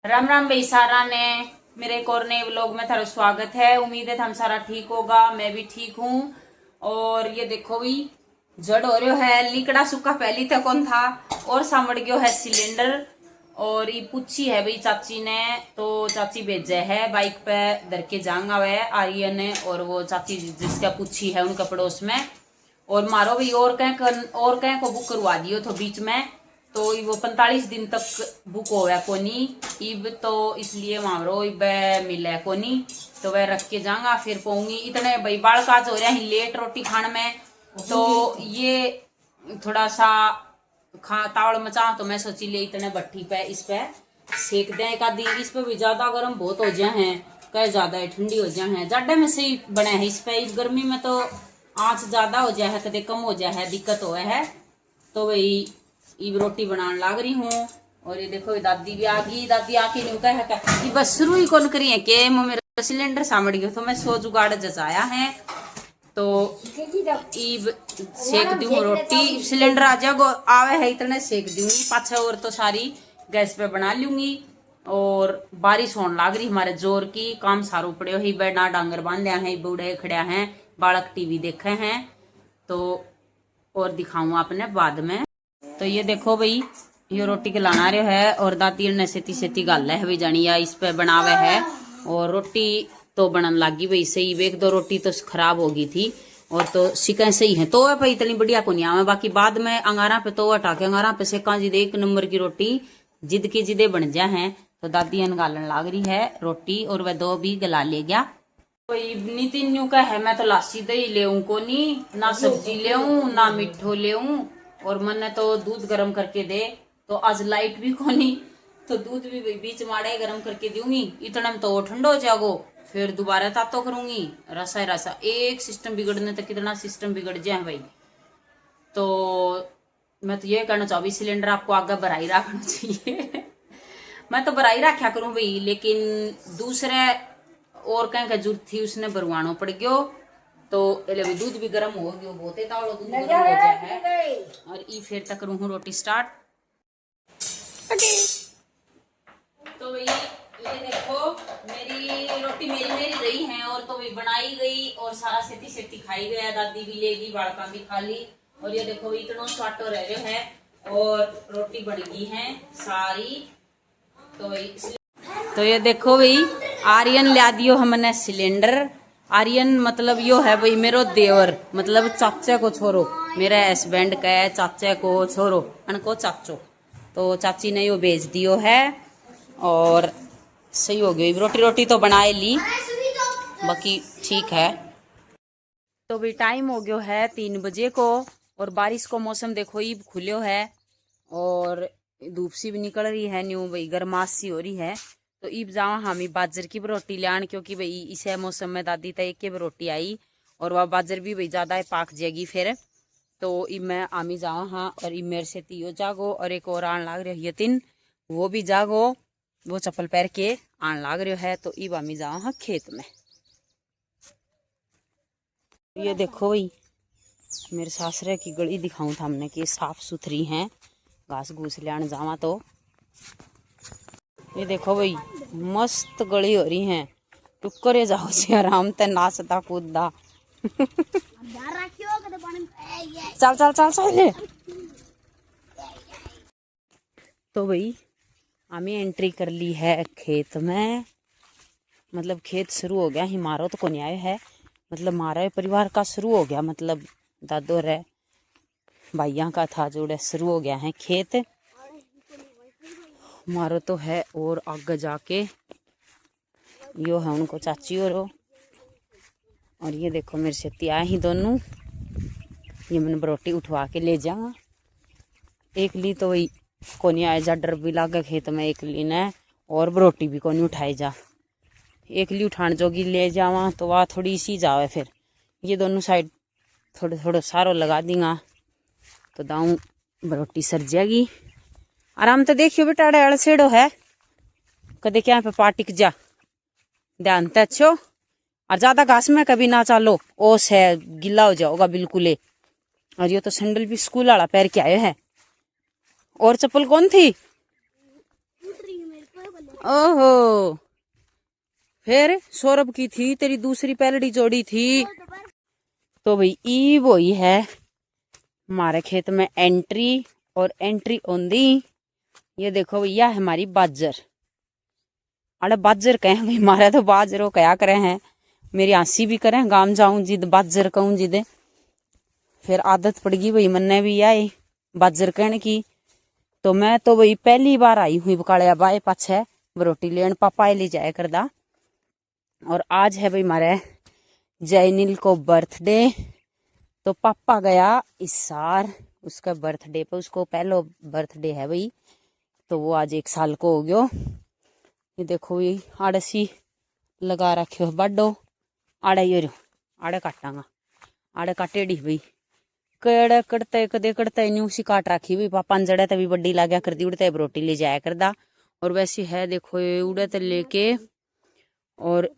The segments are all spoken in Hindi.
राम राम भाई सारा ने मेरे एक और नए व्लॉग में थारा स्वागत है। उम्मीद है हम सारा ठीक होगा, मैं भी ठीक हूँ। और ये देखो भी जड़ हो रहा है, लिकड़ा सूखा पहली तक कौन था और सामड़ गयो है सिलेंडर। और ये पूछी है भाई चाची ने, तो चाची भेजा है बाइक पे धर के जाऊंगा वह आर्यन ने, और वो चाची जिसका पूछी है उनका पड़ोस में। और मारो भाई और कहीं को बुक करवा दियो तो बीच में, तो वो 45 दिन तक बुक हो गया कोनी इब, तो इसलिए मारो इब मिले कोनी, तो वह रख के जाऊंगा फिर पाऊंगी। इतने भाई बाल काज हो रहे हैं लेट रोटी खाने में, तो ये थोड़ा सा तावड़ मचा, तो मैं सोची ले इतने भट्टी पे इस पे सेक दें एक आधी। इस पे भी ज्यादा गर्म बहुत हो जाए हैं, कहीं ज्यादा ठंडी हो जाए हैं, जाडे में से ही बने हैं इस पे। इस गर्मी में तो आँच ज्यादा हो जाए है, कदे कम हो जाए है, दिक्कत हो है। तो वही इब रोटी बनाने लाग रही हूँ। और ये देखो दादी भी आ गई, दादी आके नहीं कहा बस शुरू ही कौन करी है के मेरा सिलेंडर सामड़ गया, तो मैं सो जुगाड़ जचाया है। तो इब सेक दूँ रोटी, सिलेंडर आ जाओ आवे है इतने सेक दूंगी पाछे, और तो सारी गैस पे बना लूंगी। और बारिश होने लाग रही हमारे जोर की, काम सारू पड़े ही बैठा डांगर बांध्या है, बूढ़े खड़िया हैं, बालक टीवी देखे हैं। तो और दिखाऊं आपने बाद में। तो ये देखो भाई ये रोटी के लाना रहे है, और दादी ने सेती सेती गाल है भाई जानी या इस पे बनावे है। और रोटी तो बनन लागी भाई सही, एक दो रोटी तो खराब हो गई थी, और तो सिकें सही है तो भाई इतनी बढ़िया को नहीं आवे। बाकी बाद में अंगारा पे तो हटा के अंगारा पे सेका जिद एक नंबर की रोटी जिद की जिदे बन जा है। तो दादी गालन लाग रही है रोटी, और वह दो भी गला ले गया। कोई नितिन न्यू का है, मैं तो लासी दही ले को नहीं, ना सब्जी ले ना मिठो ले, और मैंने तो दूध गरम करके दे, तो आज लाइट भी कोनी, तो दूध भी बीच माड़े गरम करके दूंगी। इतने में तो ठंडो हो जागो, फिर दोबारा तातो करूंगी। रसा रसा एक सिस्टम बिगड़ने तक कितना सिस्टम बिगड़ जाए भाई। तो मैं तो ये कहना चाहूँ सिलेंडर आपको आगे भराई रखना चाहिए। मैं तो भराई रखा करूं भाई, लेकिन दूसरे और कहीं का जरूरत थी उसने भरवाना पड़ गयो। तो दूध भी गर्म हो गयो, बहुत तावड़ो दूध गर्म हो जाए है। और ई फिर तक करूँ रोटी स्टार्ट। तो भाई ये देखो मेरी रोटी मेरी रही है, और तो भी बनाई गई, और सारा सेती सेती खाई गया, दादी भी लेगी, बालका भी खा ली। और ये देखो इतना स्वाटो रह गयो है, और रोटी बन गई है सारी। तो ये देखो भाई आर्यन ला दियो हमने सिलेंडर। आर्यन मतलब यो है भाई मेरो देवर, मतलब चाचे को छोरो, मेरे हस्बैंड का है चाचे को छोरो, अनको चाचो। तो चाची ने यो भेज दियो है, और सही हो गई रोटी। रोटी तो बनाए ली, बाकी ठीक है। तो भाई टाइम हो गयो है 3 बजे को, और बारिश को मौसम देखो ये खुलियो है, और धूप सी भी निकल रही है, न्यू भाई गर्माश सी हो रही है। तो ईब जावा हम बाजर की भी रोटी लान, क्योंकि भाई इस मौसम में दादी तय के भी रोटी आई, और वह बाजर भी भाई ज्यादा पाक जाएगी फिर। तो इब मैं आमी जावा हाँ, और इब मेरे से तियो जागो, और एक और आन लाग रही है यतिन, वो भी जागो, वो चप्पल पैर के आन लाग रही है। तो इब आमी जावा हाँ खेत में। ये देखो भाई मेरे सासरे की गली दिखाऊं था हमने कि साफ सुथरी है, घास घूस लियान जावा। तो ये देखो भाई मस्त गली हो रही है, टुक्कर जाओ से आराम ते नाचता कूदता। चल चल चल चल। तो भाई हमें एंट्री कर ली है खेत में, मतलब खेत शुरू हो गया ही, मारो तो को नहीं आया है, मतलब मारा परिवार का शुरू हो गया, मतलब दादो रे भाइयों का था जोड़े शुरू हो गया है खेत मारो तो है। और आगे जाके यो है उनको चाची और ये देखो मेरे से आए ही दोनों, ये मैंने रोटी उठवा के ले जाऊंगा। एक ली तो वही कोनी आए जा, डर भी लागे खेत में, एक ली ने और रोटी भी कोनी उठाई जा, एक ली उठान जोगी ले जावा, तो वह थोड़ी सी जावे। फिर ये दोनों साइड थोड़े थोड़े सारो लगा दूंगा, तो दाऊं रोटी सर जाएगी। आराम तो देखियो बेटा अड़ सेड़ो है, कदे क्या पे पाटिक जा, ध्यान ते अच्छो, और ज्यादा घास में कभी ना चालो, ओस है गिला हो जाओगा बिल्कुल। और ये तो सैंडल भी स्कूल वाला पैर के आए है, और चप्पल कौन थी ओहो, फिर सौरभ की थी तेरी दूसरी पैलड़ी जोड़ी थी। तो भाई ई वही है हमारे खेत में एंट्री और एंट्री ओंदी। ये देखो भैया हमारी बाजर, अरे बाजर कहें भाई, हमारे तो बाजरो क्या करे हैं, मेरी हंसी भी करें गांव जाऊं जिद बाजर कहूं जिदे। फिर आदत पड़ गई भाई मन्ने भी आए बाजर कहने की। तो मैं तो भाई पहली बार आई हुई बकालिया बाए पाछे रोटी लेन, पापा ले जाया करदा। और आज है भाई हमारे जैनिल को बर्थडे। तो पापा गया इस सार उसका बर्थडे पे, उसको पहला बर्थडे है भाई, तो वो आज 1 साल को हो गयो। ये देखो ये आड़सी लगा रखियो बाडो, आड़े ये आड़े काटांगा, आड़े काटेड़ी भाई कड़े कड़ते कदे कड़ते न्यू सी काट रखी भाई पापा ने जड़े तभी बड्डी लाग्या कर दी, उड़ते रोटी ले जाया करदा। और वैसे है देखो ये उड़ते लेके, और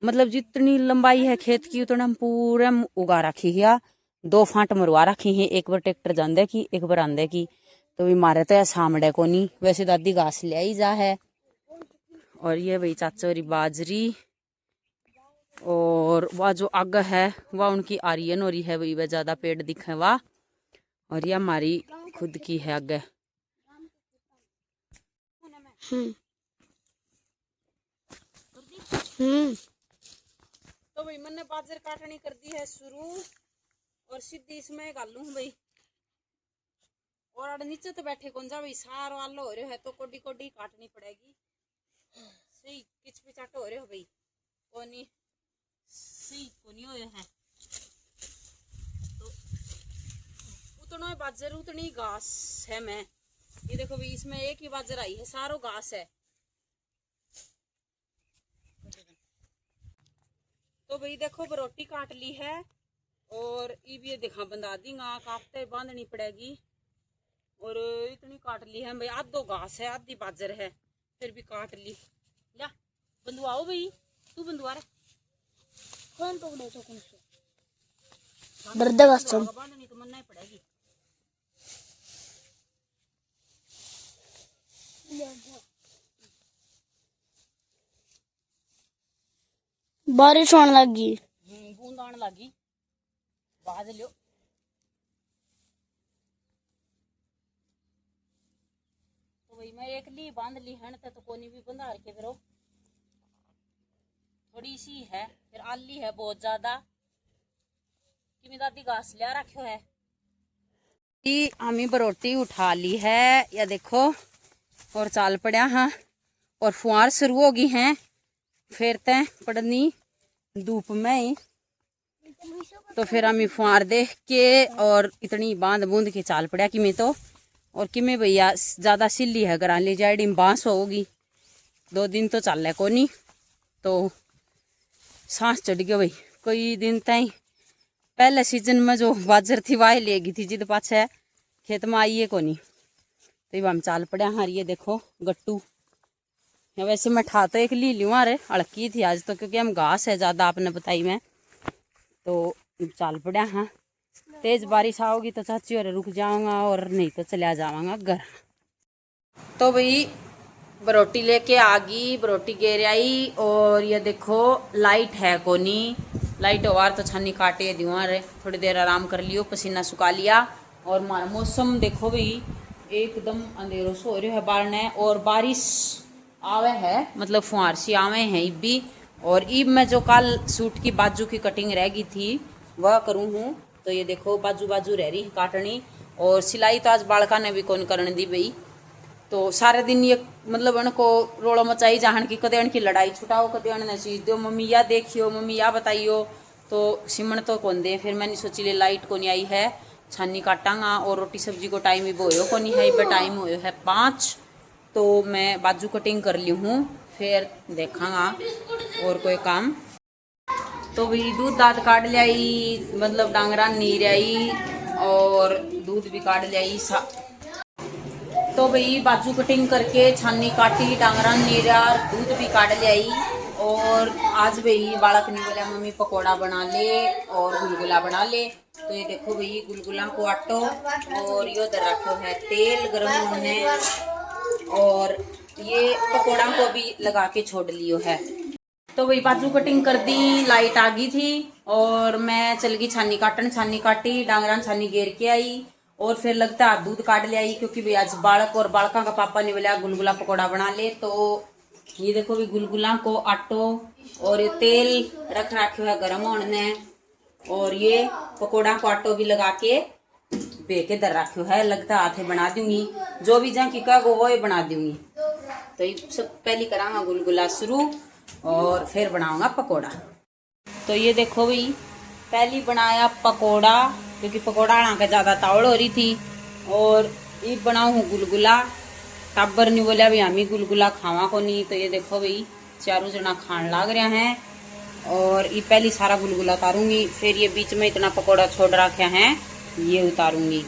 मतलब जितनी लंबाई है खेत की उतना हम पूरे उगा रखी है। 2 फांट मरवा रखी है, एक बार ट्रैक्टर जांदे की एक बार आंदे की। तो भी मारे तो सामने को नहीं, वैसे दादी घास ले आई जा है। और ये भाई चाचोरी बाजरी, और वह जो आग है वह उनकी आर्यन हो रही है भाई, वह ज्यादा पेड़ दिखे वाह। और ये हमारी खुद की है आगे। तो भाई मैंने बाजर काटनी कर दी है शुरू, और सीधी इसमें गालू भाई। और अड़ नीचे तो बैठे कौन जा भाई, सार वालो हो रहे है तो कोडी कोडी काटनी पड़ेगी। सही किच पिचाट हो रहे हो भाई, कोनी सही कोनी हो है। तो उतना बाजर उतनी घास है। मैं ये देखो भाई इसमें एक ही बाजर आई है, सारो घास है। तो भाई देखो रोटी काट ली है, और ये देखा बंदा दूंगा काटते बांधनी पड़ेगी। और इतनी काट ली है भाई, आधो घास है आधी बाजर है, फिर भी काट ली। ला बंधुआओ भाई, तू बंधुआ रे कौन पकड़े तो कौन से डर दे बस बांधनी तो मनना ही पड़ेगी। बारिश होने लगी, बूंद आने लगी, बाज लियो। तो भाई मैं एक ली बांध ली हन तो कोनी भी बंधा रखे, फिर थोड़ी सी है, फिर आली है बहुत ज्यादा कि मेरी दादी घास लिया रखो है। हमी बरोटी उठा ली है या देखो, और चाल पड़ा हाँ, और फुहार शुरू हो गई हैं फिर तय पड़नी धूप में। तो फिर हमें फुहार देख के और इतनी बांध बूंद के चाल पड़ा कि मैं तो, और कि मैं भैया ज्यादा सिल्ली है घर ले जाए बांस होगी 2 दिन तो चल को नहीं, तो सांस चढ़ गया भाई। कोई दिन तई पहले सीजन में जो बाजर थी वाह लेगी थी जिद पाछे खेत में आइए को नहीं, तो हम चाल पड़ा हाँ। ये देखो गट्टू, वैसे मैं ठा तो एक ली लूँ अरे अड़की थी आज तो, क्योंकि हम घास है ज़्यादा आपने बताई मैं, तो चाल पड़ा हाँ। तेज बारिश आओगी तो चाची और रुक जाऊंगा, और नहीं तो चला जाऊंगा घर। तो भाई बरोटी लेके आ गई, बरोटी गेर आई। और ये देखो लाइट है कोनी, लाइट होवार तो छन्नी काटे दीवार है, थोड़ी देर आराम कर लियो, पसीना सुखा लिया। और मौसम देखो भाई एकदम अंधेरों सो रहे है बाहर ने, और बारिश आवे है, मतलब फुहार सी आवे हैं इब भी। और इब मैं जो कल सूट की बाजू की कटिंग रह गई थी वह करूँ हूँ। तो ये देखो बाजू बाजू रह रही है काटनी, और सिलाई तो आज बालका ने भी कौन करने दी भाई। तो सारे दिन ये मतलब इनको रोड़ो मचाई जाहन की, कदे इनकी लड़ाई छुटाओ, कदे इन्हें चीज दो, मम्मी या देखियो मम्मी या बताइयो, तो सिमण तो कौन दे। फिर मैंने सोची ले लाइट को नहीं आई है, छानी काटांगा, और रोटी सब्जी को टाइम भी बोयो को नहीं है, इब टाइम हो है 5। तो मैं बाजू कटिंग कर ली हूँ, फिर देखांगा और कोई काम। तो भाई दूध दाद काट लियाई, मतलब डांगरा नीर आई, और दूध भी काट लियाई। तो भाई बाजू कटिंग करके छानी काटी, डांगरा नीरा, दूध भी काट लियाई। और आज भाई बालक ने बोला मम्मी पकोड़ा बना ले और गुलगुला बना ले। तो ये देखो भाई गुलगुला को आटो, और यो दर रखो है तेल गरम होने, और ये पकोड़ा को भी लगा के छोड़ लियो है। तो वही बाजू कटिंग कर दी, लाइट आ गई थी और मैं चल गई छानी काटन। छानी काटी, डांगरा छानी घेर के आई और फिर लगता है दूध काट ले आई, क्योंकि भाई आज बालक और बालका का पापा ने बोला गुलगुला पकोड़ा बना ले। तो ये देखो भी गुलगुला को आटो और ये तेल रख रखे है गरम होने, और ये पकोड़ा को आटो भी लगा के बेके दर रखो है। लगता हाथे बना दूंगी, जो भी जहाँ की कहो वो ही बना दूंगी। तो ये सब पहले करांगा गुलगुला शुरू और फिर बनाऊंगा पकोड़ा। तो ये देखो भाई पहली बनाया पकोड़ा, क्योंकि पकोड़ा आना का ज्यादा तावड़ हो रही थी, और ये बनाऊ गुलगुला। टाबर नहीं बोलिया भी हम ही गुलगुला खावा को नहीं। तो ये देखो भाई चारों जना खान लाग रहा है, और ये पहली सारा गुलगुला उतारूंगी, फिर ये बीच में इतना पकोड़ा छोड़ रखा है ये उतारूंगी।